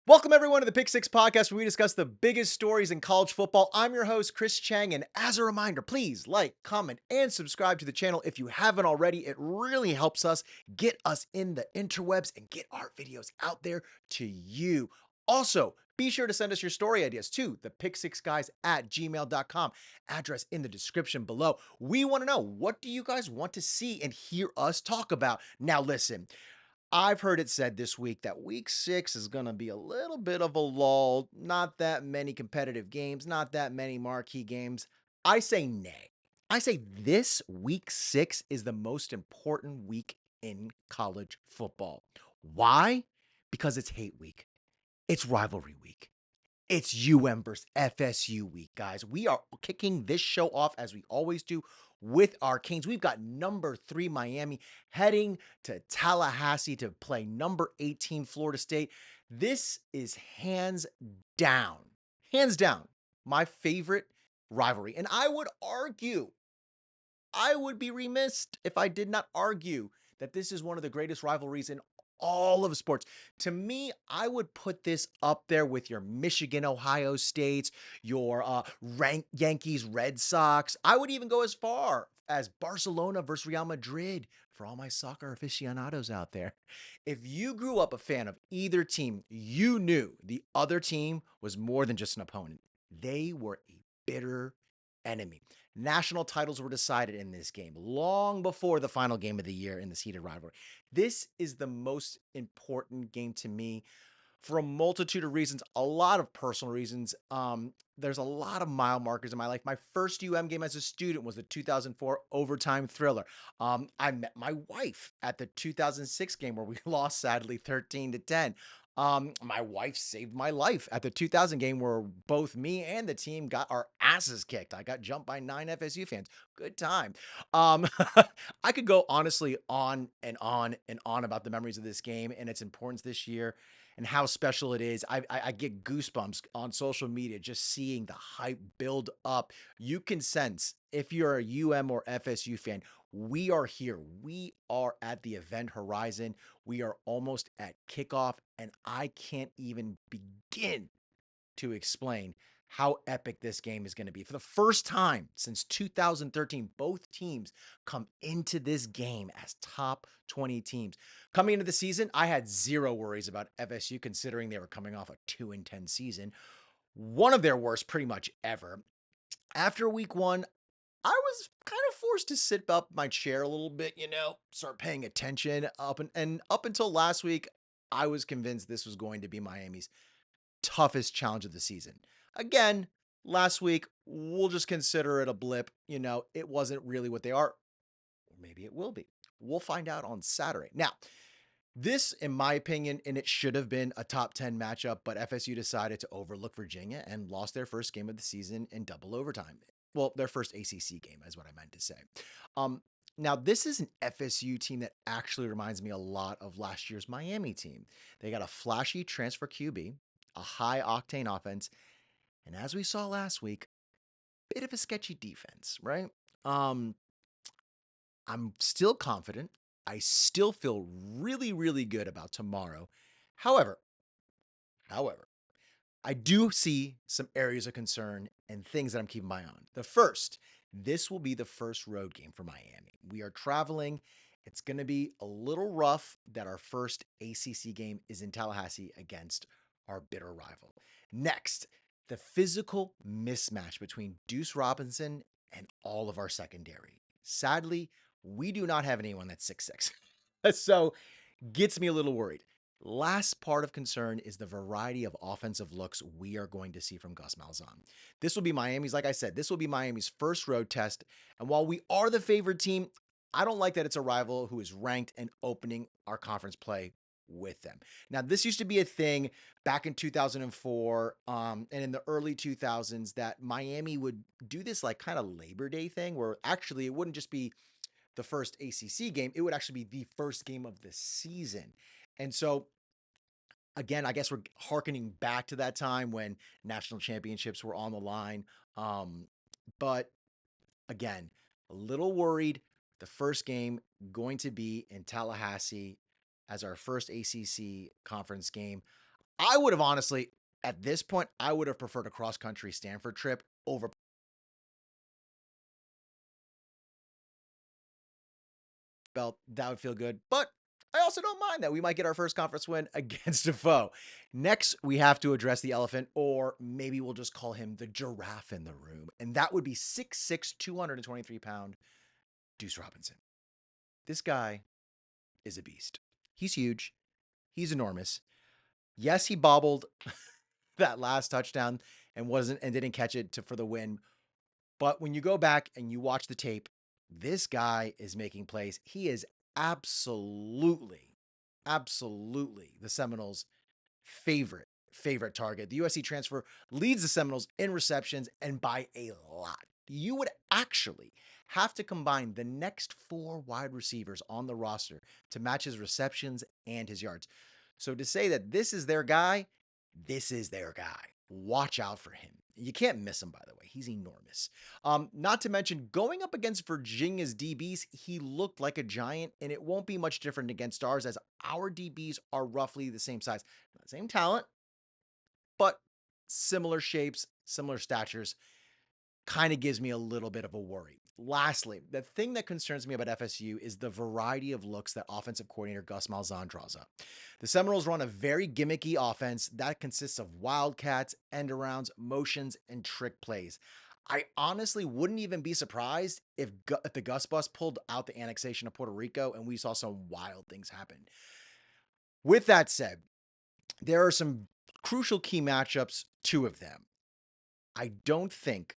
Welcome, everyone, to the Pick Six Podcast, where we discuss the biggest stories in college football. I'm your host, Chris Chang, and as a reminder, please like, comment, and subscribe to the channel if you haven't already. It really helps us get us in the interwebs and get our videos out there to you. Also, be sure to send us your story ideas to the pick6guys@gmail.com, address in the description below. We want to know, what do you guys want to see and hear us talk about? Now, listen. I've heard it said this week that week 6 is going to be a little bit of a lull. Not that many competitive games, not that many marquee games. I say nay. I say this week 6 is the most important week in college football. Why? Because it's hate week, it's rivalry week. It's versus FSU week, guys. We are kicking this show off as we always do with our Canes. We've got number 3 Miami heading to Tallahassee to play number 18 Florida State. This is down, hands down, my favorite rivalry. And I would be remiss if I did not argue that this is one of the greatest rivalries in all of sports. To me, I would put this up there with your Michigan, Ohio States, your Yankees, Red Sox. I would even go as far as Barcelona versus Real Madrid for all my soccer aficionados out there. If you grew up a fan of either team, you knew the other team was more than just an opponent. They were a bitter enemy. National titles were decided in this game long before the final game of the year in this heated rivalry. This is the most important game to me for a multitude of reasons, a lot of personal reasons. There's a lot of mile markers in my life. My first game as a student was the 2004 overtime thriller. I met my wife at the 2006 game where we lost, sadly, 13-10. My wife saved my life at the 2000 game where both me and the team got our asses kicked. I got jumped by 9 FSU fans. Good time. Um, I could go honestly on and on and on about the memories of this game and its importance this year and how special it is. I get goosebumps on social media just seeing the hype build up. You can sense if you're a or FSU fan, we are here. We are at the event horizon. We are almost at kickoff, and I can't even begin to explain how epic this game is going to be. For the first time since 2013, both teams come into this game as top 20 teams. Coming into the season, I had zero worries about FSU considering they were coming off a 2-10 season, one of their worst pretty much ever. After week 1, I was kind of forced to sit up my chair a little bit, start paying attention and up until last week, I was convinced this was going to be Miami's toughest challenge of the season. Again, last week, we'll just consider it a blip. It wasn't really what they are. Or maybe it will be. We'll find out on Saturday. Now, this, in my opinion, and it should have been a top 10 matchup, but FSU decided to overlook Virginia and lost their first game of the season in double overtime. Well, their first ACC game is what I meant to say. Um, Now, this is an FSU team that actually reminds me a lot of last year's Miami team. They got a flashy transfer QB, a high octane offense, and as we saw last week, bit of a sketchy defense, right? Um, I'm still confident. I still feel really, really good about tomorrow. However, however, I do see some areas of concern and things that I'm keeping my eye on. The first, this will be the first road game for Miami. We are traveling. It's going to be a little rough that our first ACC game is in Tallahassee against our bitter rival. Next, the physical mismatch between Deuce Robinson and all of our secondary. Sadly, we do not have anyone that's 6'6". So, gets me a little worried. Last part of concern is the variety of offensive looks we are going to see from Gus Malzahn. This will be Miami's, like I said, this will be Miami's first road test. And while we are the favored team, I don't like that it's a rival who is ranked and opening our conference play with them. Now, this used to be a thing back in 2004 and in the early 2000s that Miami would do this like kind of Labor Day thing where actually it wouldn't just be the first ACC game, it would actually be the first game of the season. And so, again, I guess we're hearkening back to that time when national championships were on the line. But again, a little worried. The first game going to be in Tallahassee as our first ACC conference game. I would have honestly, at this point, I would have preferred a cross country Stanford trip over belt. That would feel good. But I also don't mind that we might get our first conference win against a foe. Next, we have to address the elephant, or maybe we'll just call him the giraffe in the room. And that would be 6'6, 223-pound Deuce Robinson. This guy is a beast. He's huge. He's enormous. Yes, he bobbled that last touchdown and didn't catch it for the win. But when you go back and you watch the tape, this guy is making plays. He is absolutely, absolutely the Seminoles' favorite target. The USC transfer leads the Seminoles in receptions and by a lot. You would actually have to combine the next four wide receivers on the roster to match his receptions and his yards. So to say that this is their guy, this is their guy. Watch out for him. You can't miss him, by the way. He's enormous. Not to mention, going up against Virginia's DBs, he looked like a giant, and it won't be much different against ours as our DBs are roughly the same size. Not the same talent, but similar shapes, similar statures. Kind of gives me a little bit of a worry. Lastly, the thing that concerns me about FSU is the variety of looks that offensive coordinator Gus Malzahn draws up. The Seminoles run a very gimmicky offense that consists of wildcats, end arounds, motions, and trick plays. I honestly wouldn't even be surprised if the Gus bus pulled out the annexation of Puerto Rico and we saw some wild things happen. With that said, there are some crucial key matchups, two of them. I don't think,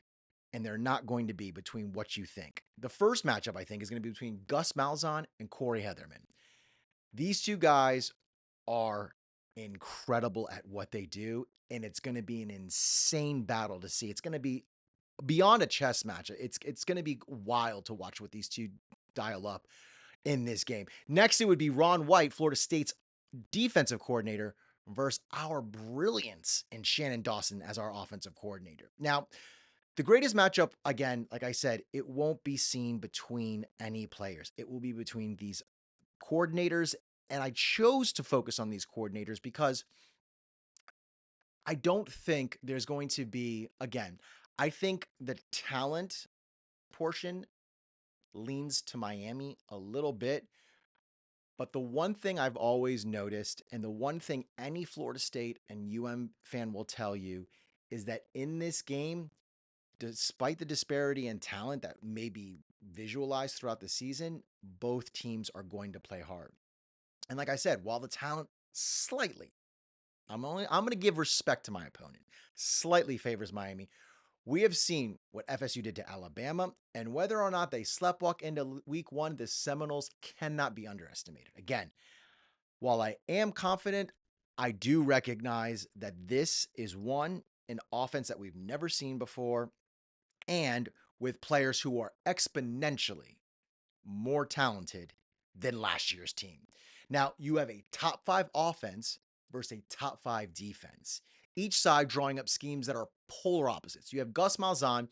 and they're not going to be between what you think. The first matchup, I think, is going to be between Gus Malzahn and Corey Heatherman. These two guys are incredible at what they do, and it's going to be an insane battle to see. It's going to be beyond a chess match. It's going to be wild to watch what these two dial up in this game. Next, it would be Ron White, Florida State's defensive coordinator, versus our brilliance in Shannon Dawson as our offensive coordinator. Now, the greatest matchup, again, like I said, it won't be seen between any players. It will be between these coordinators. And I chose to focus on these coordinators because I don't think there's going to be, again, I think the talent portion leans to Miami a little bit. But the one thing I've always noticed, and the one thing any Florida State and fan will tell you, is that in this game, despite the disparity in talent that may be visualized throughout the season, both teams are going to play hard. And like I said, while the talent slightly, I'm going to give respect to my opponent, slightly favors Miami, we have seen what FSU did to Alabama, and whether or not they sleptwalk into week one, the Seminoles cannot be underestimated. Again, while I am confident, I do recognize that this is an offense that we've never seen before, and with players who are exponentially more talented than last year's team. Now, you have a top five offense versus a top five defense, each side drawing up schemes that are polar opposites. You have Gus Malzahn.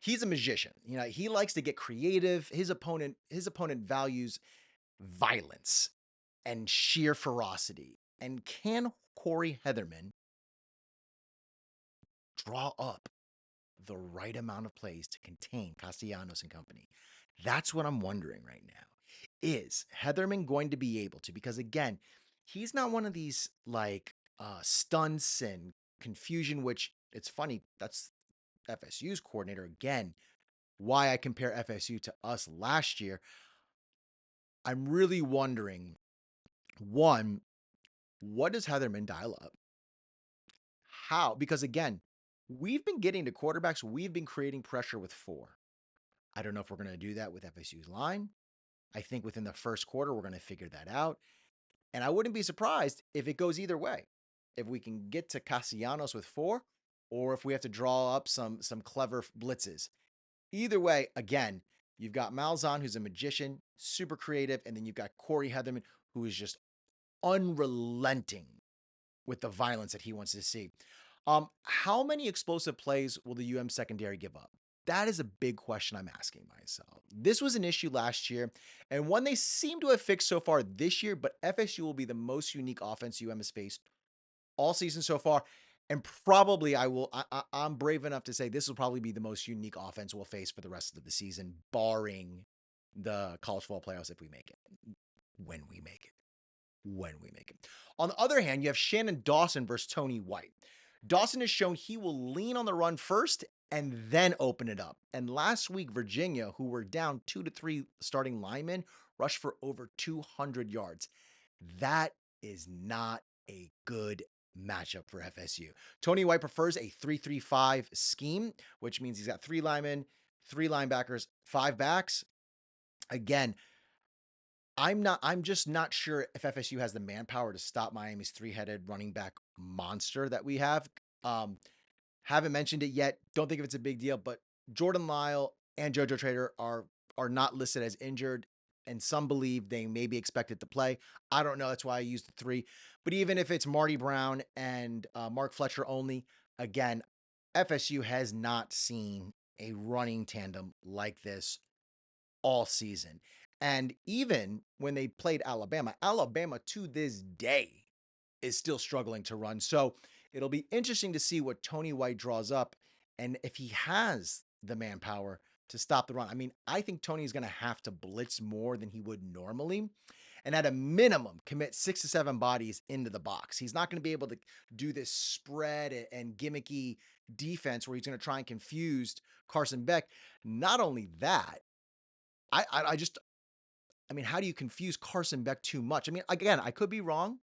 He's a magician. He likes to get creative. His opponent values violence and sheer ferocity. And can Corey Heatherman draw up the right amount of plays to contain Castellanos and company? That's what I'm wondering right now. Is Heatherman going to be able to? Because again, he's not one of these stunts and confusion, which it's funny. That's FSU's coordinator. Again, why I compare FSU to us last year. I'm really wondering, one, what does Heatherman dial up? How? Because again, we've been getting to quarterbacks. We've been creating pressure with four. I don't know if we're going to do that with FSU's line. I think within the first quarter, we're going to figure that out. And I wouldn't be surprised if it goes either way. If we can get to Castellanos with four, or if we have to draw up some clever blitzes. Either way, again, you've got Malzahn, who's a magician, super creative, and then you've got Corey Heatherman, who is just unrelenting with the violence that he wants to see. How many explosive plays will the secondary give up? That is a big question I'm asking myself. This was an issue last year, and one they seem to have fixed so far this year, but FSU will be the most unique offense has faced all season so far. And probably I'm brave enough to say this will probably be the most unique offense we'll face for the rest of the season, barring the college football playoffs if we make it. When we make it. When we make it. On the other hand, you have Shannon Dawson versus Tony White. Dawson has shown he will lean on the run first and then open it up. And last week, Virginia, who were down 2 to 3 starting linemen, rushed for over 200 yards. That is not a good matchup for FSU. Tony White prefers a 3-3-5 scheme, which means he's got 3 linemen, 3 linebackers, 5 backs. Again, I'm just not sure if FSU has the manpower to stop Miami's 3-headed running back monster that we have. Haven't mentioned it yet. Don't think if it's a big deal, but Jordan Lyle and JoJo Trader are not listed as injured, and some believe they may be expected to play. I don't know. That's why I used the 3. But even if it's Marty Brown and Mark Fletcher only, again, FSU has not seen a running tandem like this all season. And even when they played Alabama, Alabama to this day is still struggling to run. So it'll be interesting to see what Tony White draws up and if he has the manpower to stop the run. I mean, I think Tony's going to have to blitz more than he would normally. And at a minimum, commit 6 to 7 bodies into the box. He's not going to be able to do this spread and gimmicky defense where he's going to try and confuse Carson Beck. Not only that, I mean, how do you confuse Carson Beck too much? I mean, again, I could be wrong.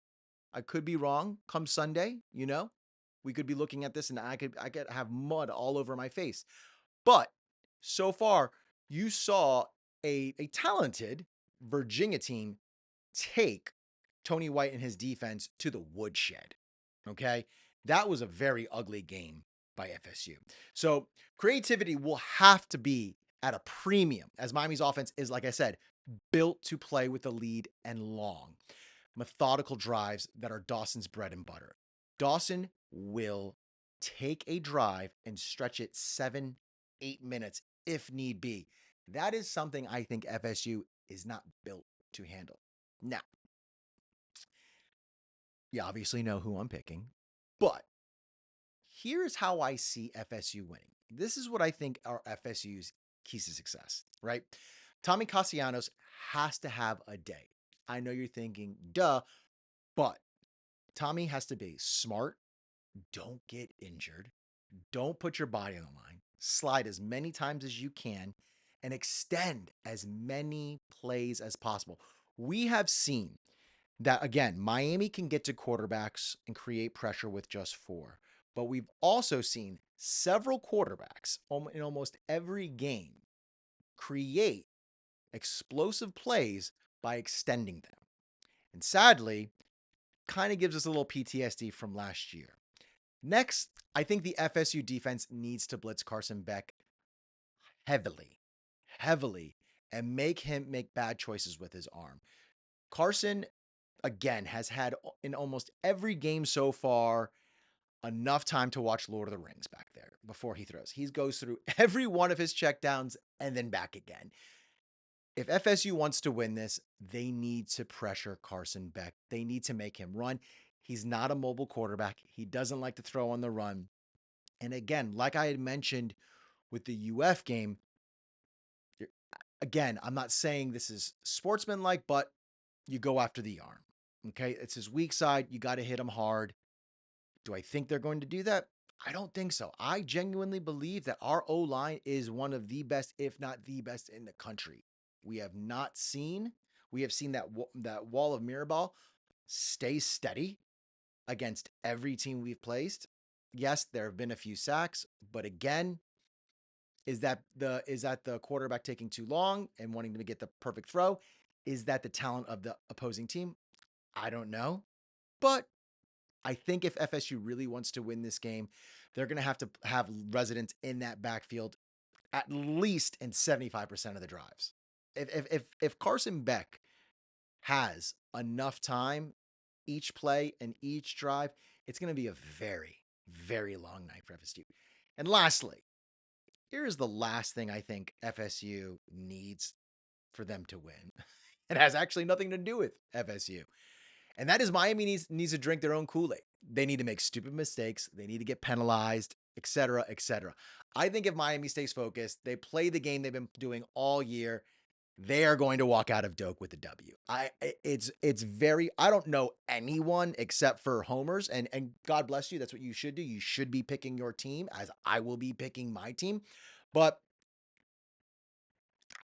I could be wrong come Sunday, We could be looking at this and I could have mud all over my face. But so far, you saw a talented Virginia team take Tony White and his defense to the woodshed. Okay? That was a very ugly game by FSU. So creativity will have to be at a premium as Miami's offense is, like I said, built to play with the lead and long, methodical drives that are Dawson's bread and butter. Dawson will take a drive and stretch it 7, 8 minutes if need be. That is something I think FSU is not built to handle. Now, you obviously know who I'm picking, but here's how I see FSU winning. This is what I think are FSU's keys to success, right? Tommy Castellanos has to have a day. I know you're thinking, duh, but Tommy has to be smart. Don't get injured. Don't put your body on the line. Slide as many times as you can and extend as many plays as possible. We have seen that, again, Miami can get to quarterbacks and create pressure with just 4. But we've also seen several quarterbacks in almost every game create explosive plays by extending them. And sadly, kind of gives us a little PTSD from last year. Next, I think the FSU defense needs to blitz Carson Beck heavily, and make him make bad choices with his arm. Carson, again, has had in almost every game so far enough time to watch Lord of the Rings back there before he throws. He goes through every one of his checkdowns and then back again. If FSU wants to win this, they need to pressure Carson Beck. They need to make him run. He's not a mobile quarterback. He doesn't like to throw on the run. And again, like I had mentioned with the UF game, again, I'm not saying this is sportsmanlike, but you go after the arm. Okay. It's his weak side. You got to hit him hard. Do I think they're going to do that? I don't think so. I genuinely believe that our O-line is one of the best, if not the best in the country. We have seen that wall of Mirabal stay steady against every team we've placed. Yes, there have been a few sacks, but again, is that the quarterback taking too long and wanting to get the perfect throw? Is that the talent of the opposing team? I don't know. But I think if FSU really wants to win this game, they're going to have residents in that backfield at least in 75% of the drives. If Carson Beck has enough time each play and each drive, it's going to be a very, very long night for FSU. And lastly, here is the last thing I think FSU needs for them to win. It has actually nothing to do with FSU. And that is Miami needs to drink their own Kool-Aid. They need to make stupid mistakes. They need to get penalized, et cetera, et cetera. I think if Miami stays focused, they play the game they've been doing all year, they are going to walk out of Doak with a W. It's very I don't know anyone except for homers, and God bless you. That's what you should do. You should be picking your team, as I will be picking my team. But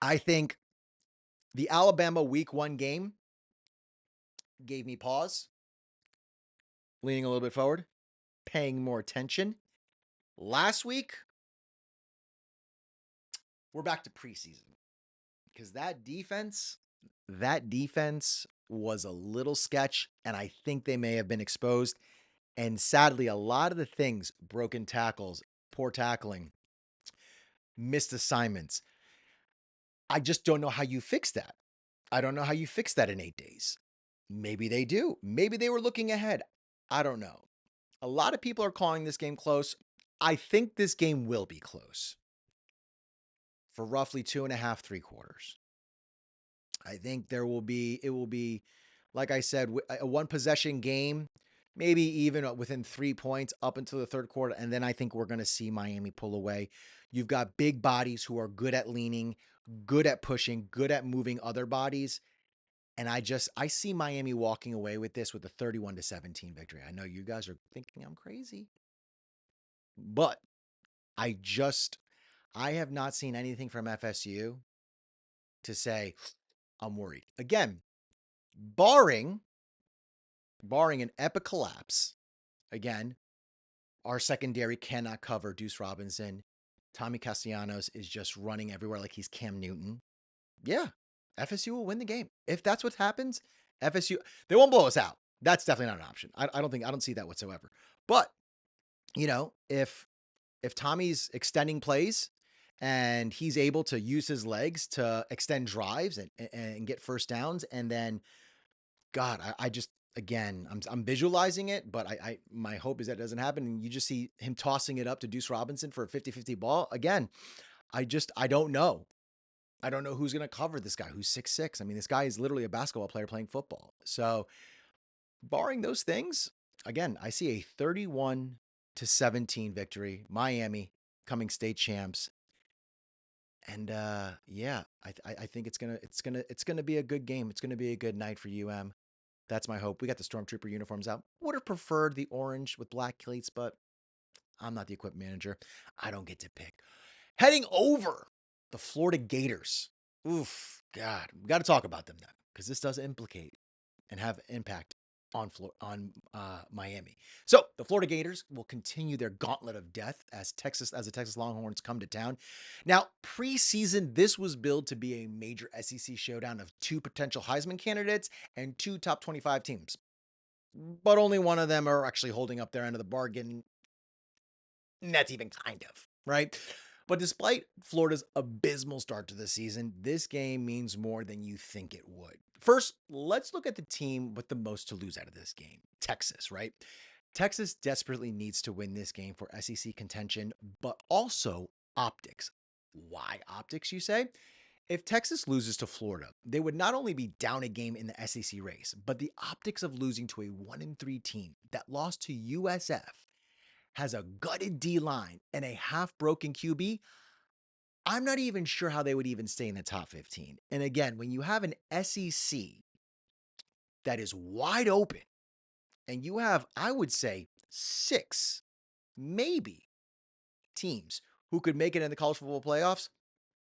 I think the Alabama Week 1 game gave me pause, leaning a little bit forward, paying more attention. Last week, we're back to preseason because that defense was a little sketch, and I think they may have been exposed. And sadly, a lot of the things, broken tackles, poor tackling, missed assignments, I just don't know how you fix that. I don't know how you fix that in 8 days. Maybe they do. Maybe they were looking ahead. I don't know. A lot of people are calling this game close. I think this game will be close for roughly 2.5, 3/4. I think it will be, like I said, a one possession game, maybe even within 3 points up until the third quarter. And then I think we're going to see Miami pull away. You've got big bodies who are good at leaning, good at pushing, good at moving other bodies. And I see Miami walking away with this with a 31-17 victory. I know you guys are thinking I'm crazy, but I just, I have not seen anything from FSU to say I'm worried. Again, barring an epic collapse, again, our secondary cannot cover Deuce Robinson. Tommy Castellanos is just running everywhere like he's Cam Newton. Yeah, FSU will win the game. If that's what happens, FSU, they won't blow us out. That's definitely not an option. I don't see that whatsoever. But, if Tommy's extending plays and he's able to use his legs to extend drives and get first downs, and then God, I just again, I'm visualizing it, but I my hope is that doesn't happen. And you just see him tossing it up to Deuce Robinson for a 50-50 ball. Again, I don't know. I don't know who's going to cover this guy who's 6'6". I mean, this guy is literally a basketball player playing football. So, barring those things, again, I see a 31-17 victory. Miami coming state champs. And yeah, I think it's gonna be a good game. It's gonna be a good night for UM. That's my hope. We got the Stormtrooper uniforms out. Would have preferred the orange with black cleats, but I'm not the equipment manager. I don't get to pick. Heading over the Florida Gators. Oof, God, we got to talk about them then, because this does implicate and have impact on Miami. So the Florida Gators will continue their gauntlet of death as the Texas Longhorns come to town. Now, preseason, this was billed to be a major SEC showdown of two potential Heisman candidates and two top 25 teams, but only one of them are actually holding up their end of the bargain. And that's even kind of right. But despite Florida's abysmal start to the season, this game means more than you think it would. First, let's look at the team with the most to lose out of this game, Texas, right? Texas desperately needs to win this game for SEC contention, but also optics. Why optics, you say? If Texas loses to Florida, they would not only be down a game in the SEC race, but the optics of losing to a 1-3 team that lost to USF, has a gutted D line and a half broken QB, I'm not even sure how they would even stay in the top 15. And again, when you have an SEC that is wide open and you have, I would say, 6, maybe, teams who could make it in the college football playoffs,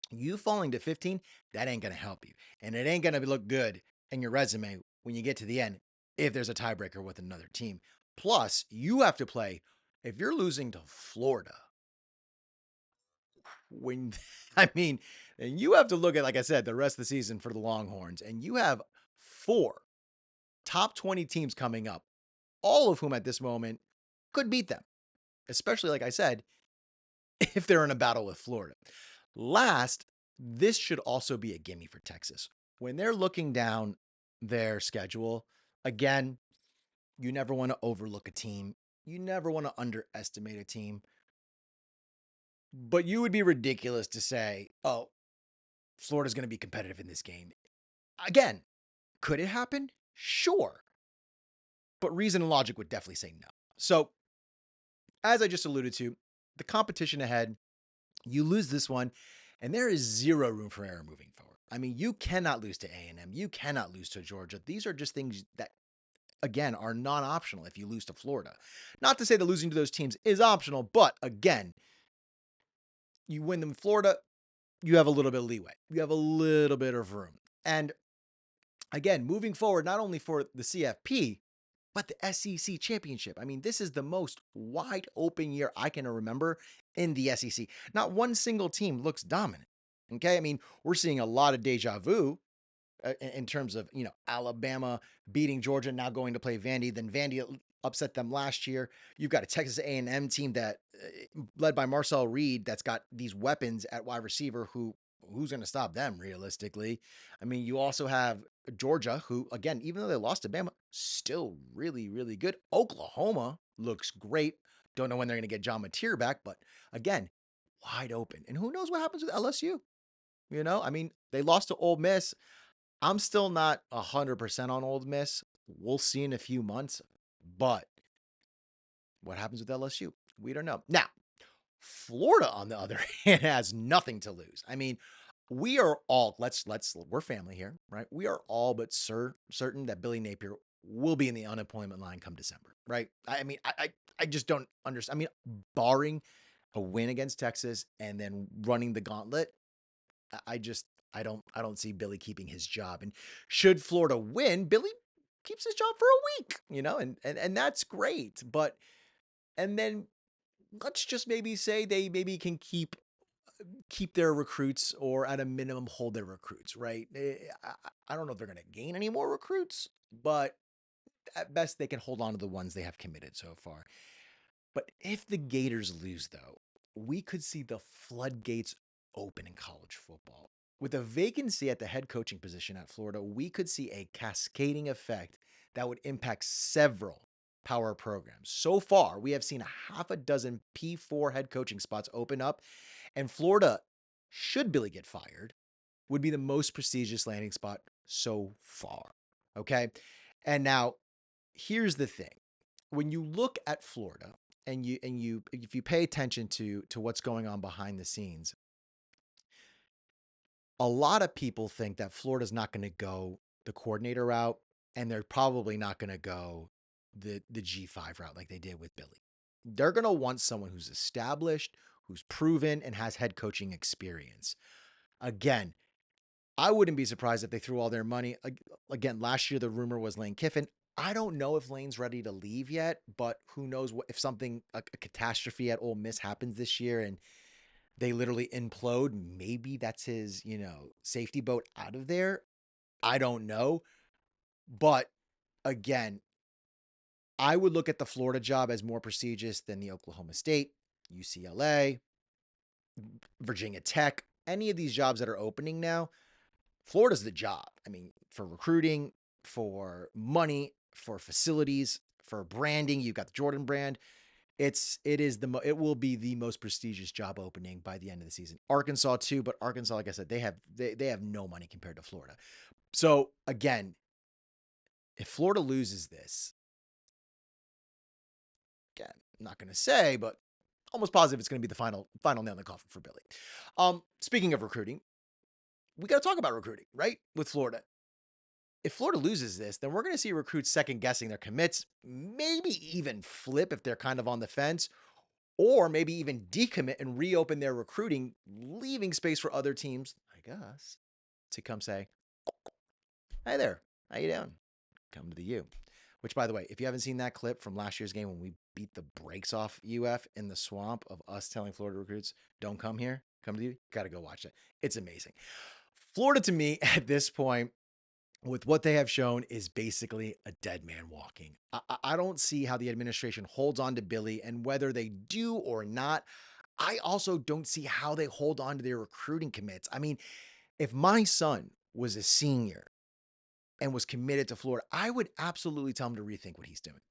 you falling to 15, that ain't going to help you. And it ain't going to look good in your resume when you get to the end if there's a tiebreaker with another team. Plus, you have to play, if you're losing to Florida, when I mean, and you have to look at, like I said, the rest of the season for the Longhorns, and you have 4 top 20 teams coming up, all of whom at this moment could beat them, especially, like I said, if they're in a battle with Florida. Last, this should also be a gimme for Texas. When they're looking down their schedule, again, you never want to overlook a team. You never want to underestimate a team. But you would be ridiculous to say, oh, Florida's going to be competitive in this game. Again, could it happen? Sure. But reason and logic would definitely say no. So, as I just alluded to, the competition ahead, you lose this one, and there is zero room for error moving forward. I mean, you cannot lose to A&M. You cannot lose to Georgia. These are just things that, again, are non-optional if you lose to Florida. Not to say that losing to those teams is optional, but again, you win them in Florida, you have a little bit of leeway. You have a little bit of room. And again, moving forward, not only for the CFP, but the SEC championship. I mean, this is the most wide open year I can remember in the SEC. Not one single team looks dominant. Okay. I mean, we're seeing a lot of deja vu in terms of, Alabama beating Georgia, now going to play Vandy. Then Vandy upset them last year. You've got a Texas A&M team that, led by Marcel Reed, that's got these weapons at wide receiver. Who's going to stop them realistically? I mean, you also have Georgia, who, again, even though they lost to Bama, still really, really good. Oklahoma looks great. Don't know when they're going to get John Mateer back, but again, wide open. And who knows what happens with LSU? I mean, they lost to Ole Miss. I'm still not 100% on Ole Miss. We'll see in a few months. But what happens with LSU? We don't know. Now, Florida, on the other hand, has nothing to lose. I mean, we are all we're family here, right? We are all but certain that Billy Napier will be in the unemployment line come December, right? I mean, I just don't understand. I mean, barring a win against Texas and then running the gauntlet, I just I don't see Billy keeping his job. And should Florida win, Billy keeps his job for a week, and that's great. But and then let's just maybe say they maybe can keep their recruits, or at a minimum hold their recruits, right? I don't know if they're going to gain any more recruits, but at best they can hold on to the ones they have committed so far. But if the Gators lose, though, we could see the floodgates open in college football. With a vacancy at the head coaching position at Florida, we could see a cascading effect that would impact several power programs. So far, we have seen a half a dozen P4 head coaching spots open up, and Florida, should Billy get fired, would be the most prestigious landing spot so far. Okay. And now here's the thing. When you look at Florida, and if you pay attention to what's going on behind the scenes, a lot of people think that Florida's not going to go the coordinator route, and they're probably not going to go the G5 route like they did with Billy. They're going to want someone who's established, who's proven, and has head coaching experience. Again, I wouldn't be surprised if they threw all their money. Again, last year the rumor was Lane Kiffin. I don't know if Lane's ready to leave yet, but who knows if something, a catastrophe at Ole Miss happens this year and they literally implode. Maybe that's his, safety boat out of there. I don't know. But again, I would look at the Florida job as more prestigious than the Oklahoma State, UCLA, Virginia Tech, any of these jobs that are opening now. Florida's the job. I mean, for recruiting, for money, for facilities, for branding. You've got the Jordan brand. It will be the most prestigious job opening by the end of the season. Arkansas too, but Arkansas, like I said, they have no money compared to Florida. So again, if Florida loses this, again, I'm not going to say, but almost positive it's going to be the final nail in the coffin for Billy. Speaking of recruiting, we got to talk about recruiting, right? With Florida. If Florida loses this, then we're going to see recruits second guessing their commits, maybe even flip if they're kind of on the fence, or maybe even decommit and reopen their recruiting, leaving space for other teams like us to come say, "Hey there, how you doing? Come to the U." Which, by the way, if you haven't seen that clip from last year's game when we beat the brakes off UF in the swamp of us telling Florida recruits, "Don't come here, come to the U," got to go watch it. It's amazing. Florida, to me, at this point, with what they have shown, is basically a dead man walking. I don't see how the administration holds on to Billy, and whether they do or not, I also don't see how they hold on to their recruiting commits. I mean, if my son was a senior and was committed to Florida, I would absolutely tell him to rethink what he's doing.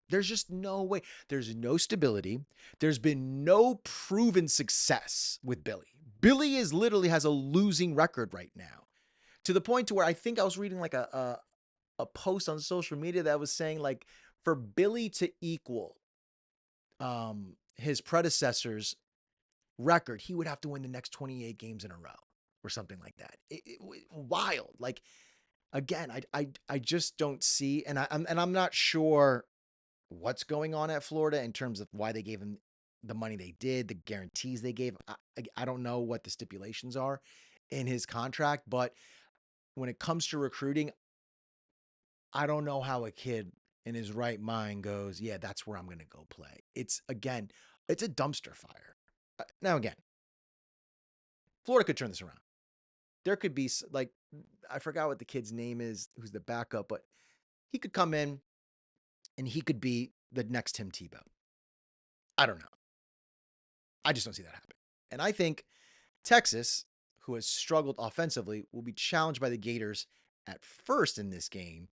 There's just no way. There's no stability. There's been no proven success with Billy. Billy literally has a losing record right now, to the point to where I think I was reading like a post on social media that was saying, like, for Billy to equal his predecessor's record, he would have to win the next 28 games in a row or something like that. Wild. Like, again, I just don't see, and I'm not sure what's going on at Florida in terms of why they gave him the money they did, the guarantees they gave. I don't know what the stipulations are in his contract, but when it comes to recruiting, I don't know how a kid in his right mind goes, yeah, that's where I'm going to go play. It's again, it's a dumpster fire. Now, again, Florida could turn this around. There could be like, I forgot what the kid's name is, who's the backup, but he could come in and he could be the next Tim Tebow. I don't know. I just don't see that happen. And I think Texas, who has struggled offensively, will be challenged by the Gators at first in this game,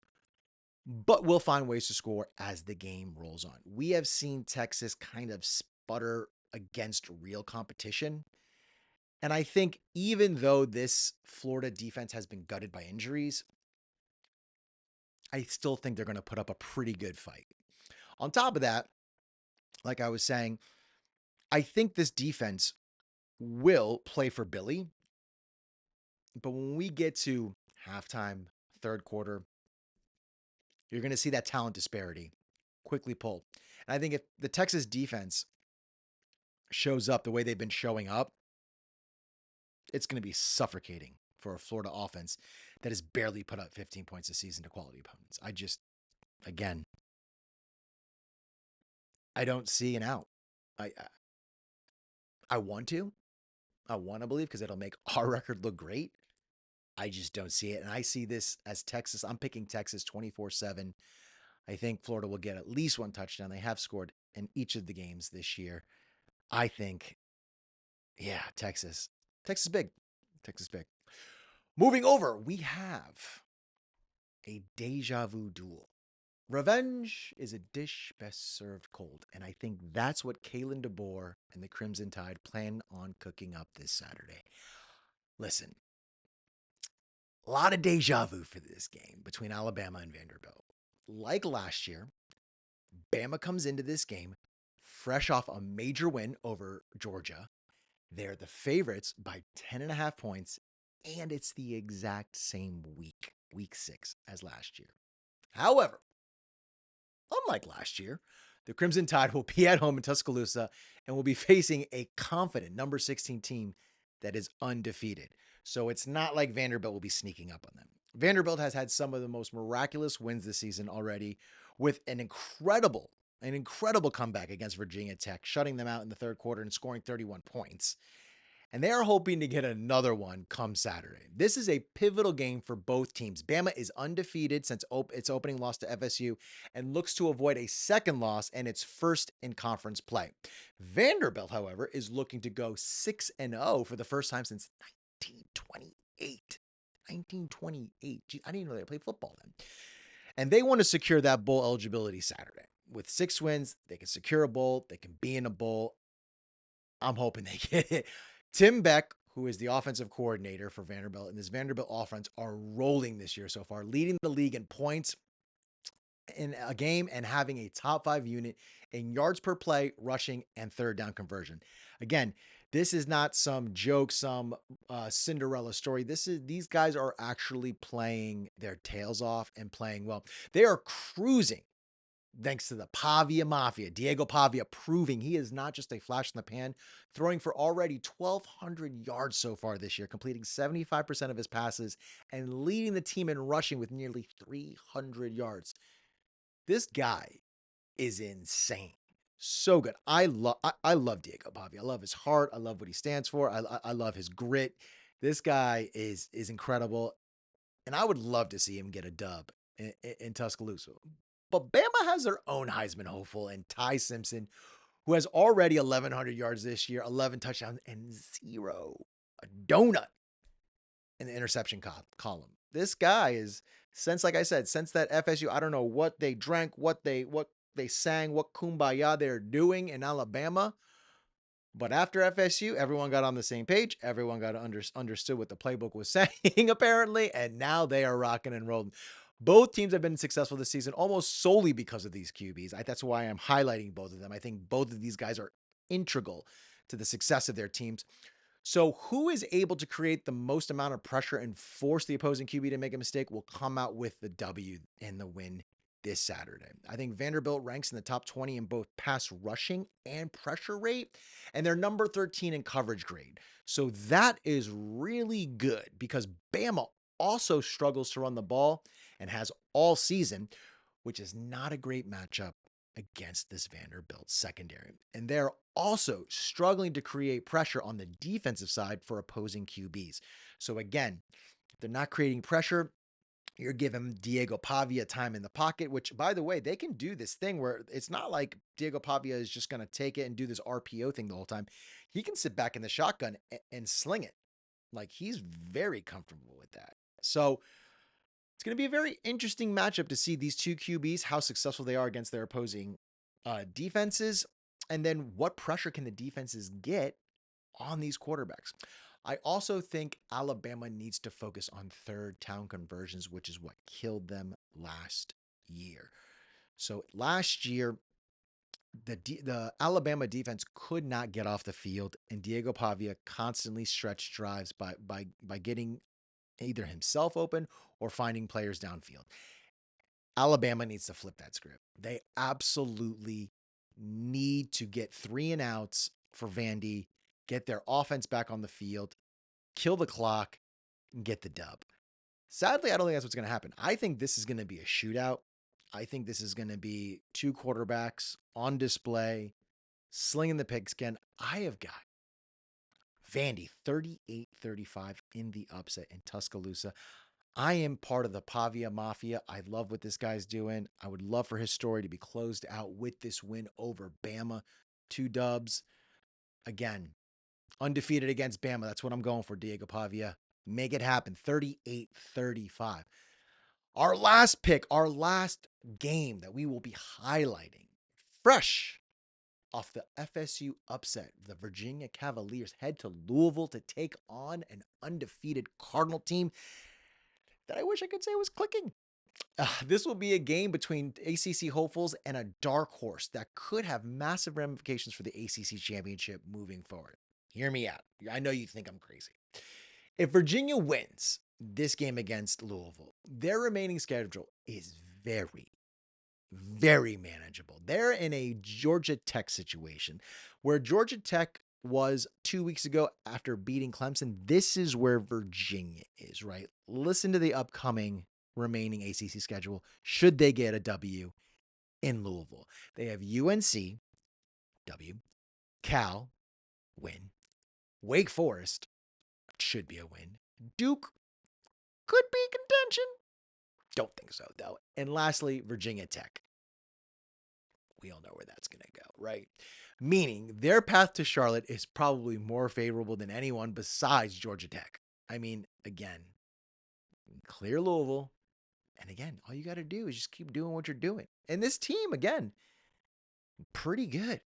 but will find ways to score as the game rolls on. We have seen Texas kind of sputter against real competition. And I think even though this Florida defense has been gutted by injuries, I still think they're going to put up a pretty good fight. On top of that, like I was saying, I think this defense will play for Billy. But when we get to halftime, third quarter, you're going to see that talent disparity quickly pull. And I think if the Texas defense shows up the way they've been showing up, it's going to be suffocating for a Florida offense that has barely put up 15 points a season to quality opponents. Again, I don't see an out. I want to. I want to believe because it'll make our record look great. I just don't see it. And I see this as Texas. I'm picking Texas 24-7. I think Florida will get at least one touchdown. They have scored in each of the games this year. I think, yeah, Texas. Texas big. Texas big. Moving over, we have a deja vu duel. Revenge is a dish best served cold, and I think that's what Kalen DeBoer and the Crimson Tide plan on cooking up this Saturday. Listen, a lot of deja vu for this game between Alabama and Vanderbilt. Like last year, Bama comes into this game fresh off a major win over Georgia. They're the favorites by 10.5 points, and it's the exact same week 6, as last year. However, unlike last year, the Crimson Tide will be at home in Tuscaloosa and will be facing a confident number 16 team that is undefeated. So it's not like Vanderbilt will be sneaking up on them. Vanderbilt has had some of the most miraculous wins this season already, with an incredible comeback against Virginia Tech, shutting them out in the third quarter and scoring 31 points. And they are hoping to get another one come Saturday. This is a pivotal game for both teams. Bama is undefeated since its opening loss to FSU and looks to avoid a second loss and its first in conference play. Vanderbilt, however, is looking to go 6-0 for the first time since 1928. 1928. Gee, I didn't even know they played football then. And they want to secure that bowl eligibility Saturday. With 6 wins, they can secure a bowl. They can be in a bowl. I'm hoping they get it. Tim Beck, who is the offensive coordinator for Vanderbilt, and this Vanderbilt offense are rolling this year so far, leading the league in points in a game and having a top 5 unit in yards per play, rushing, and third down conversion. Again, this is not some joke, some Cinderella story. These guys are actually playing their tails off and playing well. They are cruising thanks to the Pavia Mafia. Diego Pavia proving he is not just a flash in the pan, throwing for already 1,200 yards so far this year, completing 75% of his passes and leading the team in rushing with nearly 300 yards. This guy is insane. So good. I love Diego Pavia. I love his heart. I love what he stands for. I love his grit. This guy is incredible. And I would love to see him get a dub in Tuscaloosa. But Bama has their own Heisman hopeful in Ty Simpson, who has already 1,100 yards this year, 11 touchdowns, and 0, a donut in the interception column. This guy is, since, like I said, since that FSU, I don't know what they drank, what they sang, what kumbaya they're doing in Alabama. But after FSU, everyone got on the same page. Everyone got understood what the playbook was saying, apparently. And now they are rocking and rolling. Both teams have been successful this season almost solely because of these QBs. That's why I'm highlighting both of them. I think both of these guys are integral to the success of their teams. So, who is able to create the most amount of pressure and force the opposing QB to make a mistake will come out with the W and the win this Saturday. I think Vanderbilt ranks in the top 20 in both pass rushing and pressure rate, and they're number 13 in coverage grade. So, that is really good because Bama also struggles to run the ball and has all season, which is not a great matchup against this Vanderbilt secondary. And they're also struggling to create pressure on the defensive side for opposing QBs. So again, if they're not creating pressure, you're giving Diego Pavia time in the pocket, which, by the way, they can do this thing where it's not like Diego Pavia is just going to take it and do this RPO thing the whole time. He can sit back in the shotgun and sling it. Like, he's very comfortable with that. So it's going to be a very interesting matchup to see these two QBs, how successful they are against their opposing defenses, and then what pressure can the defenses get on these quarterbacks. I also think Alabama needs to focus on third down conversions, which is what killed them last year. So last year, the Alabama defense could not get off the field, and Diego Pavia constantly stretched drives by getting either himself open or finding players downfield. Alabama needs to flip that script. They absolutely need to get 3 and outs for Vandy, get their offense back on the field, kill the clock, and get the dub. Sadly, I don't think that's what's going to happen. I think this is going to be a shootout. I think this is going to be 2 quarterbacks on display, slinging the pigskin. I have got Vandy 38-35 in the upset in Tuscaloosa. I am part of the Pavia Mafia. I love what this guy's doing. I would love for his story to be closed out with this win over Bama. 2 dubs. Again, undefeated against Bama. That's what I'm going for, Diego Pavia. Make it happen. 38-35. Our last pick, our last game that we will be highlighting, fresh off the FSU upset. The Virginia Cavaliers head to Louisville to take on an undefeated Cardinal team that I wish I could say was clicking. This will be a game between ACC hopefuls and a dark horse that could have massive ramifications for the ACC championship moving forward. Hear me out. I know you think I'm crazy. If Virginia wins this game against Louisville, their remaining schedule is very, very manageable. They're in a Georgia Tech situation where Georgia Tech was 2 weeks ago after beating Clemson. This is where Virginia is, right? Listen to the upcoming remaining ACC schedule should they get a W in Louisville. They have UNC, W, Cal, win, Wake Forest, should be a win, Duke, could be contention, don't think so though, and lastly, Virginia Tech. We all know where that's going to go, right? Meaning their path to Charlotte is probably more favorable than anyone besides Georgia Tech. I mean, again, clear Louisville. And again, all you got to do is just keep doing what you're doing. And this team, again, pretty good.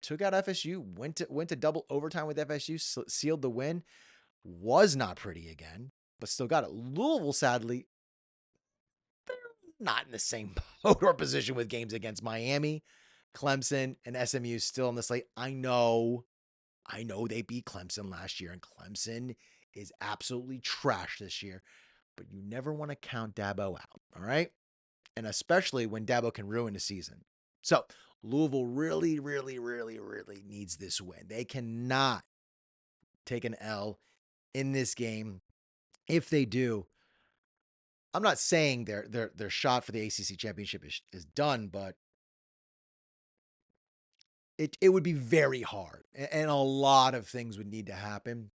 Took out FSU, went to double overtime with FSU, sealed the win. Was not pretty again, but still got it. Louisville, sadly, they're not in the same boat or position with games against Miami, Clemson, and SMU still on the slate. I know they beat Clemson last year, and Clemson is absolutely trash this year, but you never want to count Dabo out, all right? And especially when Dabo can ruin a season. So Louisville really, really, really, really needs this win. They cannot take an L in this game. If they do, I'm not saying their shot for the ACC championship is done, but it would be very hard, and a lot of things would need to happen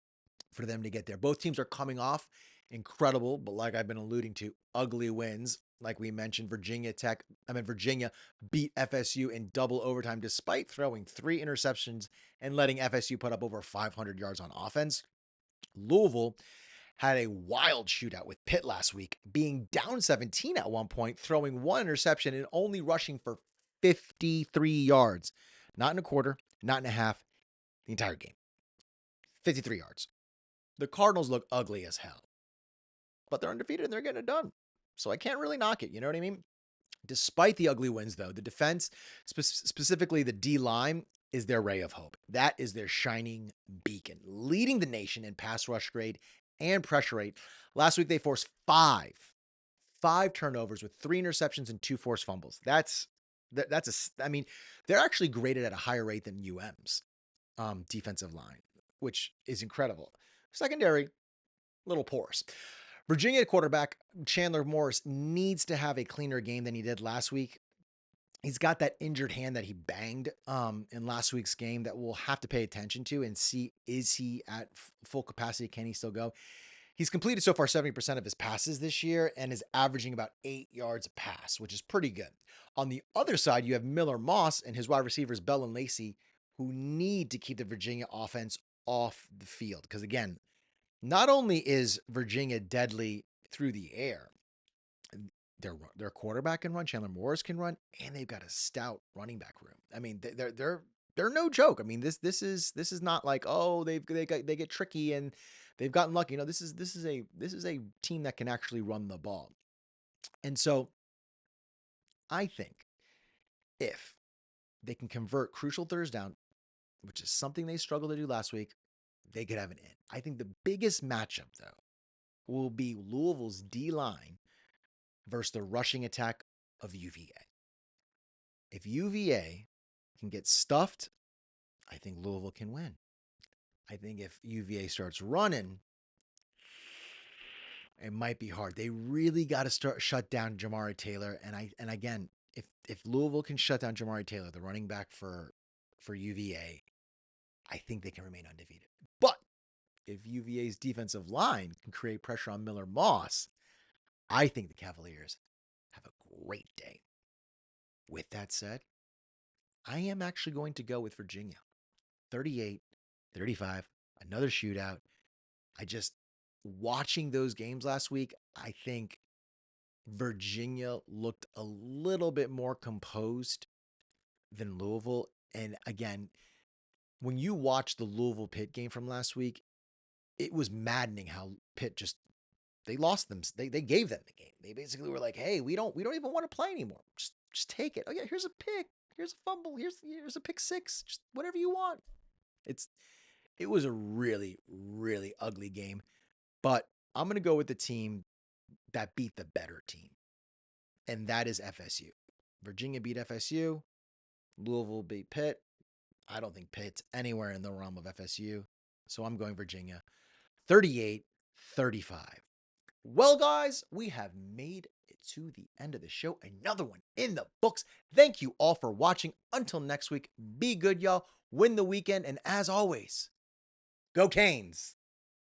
for them to get there. Both teams are coming off incredible, but like I've been alluding to, ugly wins. Like we mentioned, Virginia beat FSU in double overtime despite throwing 3 interceptions and letting FSU put up over 500 yards on offense. Louisville had a wild shootout with Pitt last week, being down 17 at one point, throwing 1 interception and only rushing for 53 yards. Not in a quarter, not in a half, the entire game. 53 yards. The Cardinals look ugly as hell, but they're undefeated and they're getting it done. So I can't really knock it. You know what I mean? Despite the ugly wins, though, the defense, specifically the D line, is their ray of hope. That is their shining beacon, leading the nation in pass rush grade and pressure rate. Last week, they forced five turnovers with 3 interceptions and 2 forced fumbles. I mean, they're actually graded at a higher rate than UM's defensive line, which is incredible. Secondary, little porous. Virginia quarterback Chandler Morris needs to have a cleaner game than he did last week. He's got that injured hand that he banged in last week's game that we'll have to pay attention to and see, is he at full capacity? Can he still go? He's completed so far 70% of his passes this year and is averaging about 8 yards a pass, which is pretty good. On the other side, you have Miller Moss and his wide receivers Bell and Lacey, who need to keep the Virginia offense off the field. Because again, not only is Virginia deadly through the air, their quarterback can run, Chandler Morris can run, and they've got a stout running back room. I mean, they're no joke. I mean, this is not like, oh, they get tricky and they've gotten lucky. No, this is a team that can actually run the ball. And so I think if they can convert crucial thirds down, which is something they struggled to do last week, they could have an in. I think the biggest matchup, though, will be Louisville's D-line versus the rushing attack of UVA. If UVA can get stuffed, I think Louisville can win. I think if UVA starts running, it might be hard. They really got to start shut down Jamari Taylor. And again, if Louisville can shut down Jamari Taylor, the running back for UVA, I think they can remain undefeated. But if UVA's defensive line can create pressure on Miller Moss, I think the Cavaliers have a great day. With that said, I am actually going to go with Virginia. 38-35, another shootout. Watching those games last week, I think Virginia looked a little bit more composed than Louisville. And again, when you watch the Louisville Pitt game from last week, it was maddening how Pitt they lost them. They gave them the game. They basically were like, hey, we don't even want to play anymore. Just take it. Oh yeah, here's a pick. Here's a fumble. Here's a pick six. Just whatever you want. It was a really, really ugly game. But I'm gonna go with the team that beat the better team. And that is FSU. Virginia beat FSU. Louisville beat Pitt. I don't think Pitt's anywhere in the realm of FSU. So I'm going Virginia. 38-35. Well, guys, we have made it to the end of the show. Another one in the books. Thank you all for watching. Until next week, be good, y'all. Win the weekend. And as always, go Canes.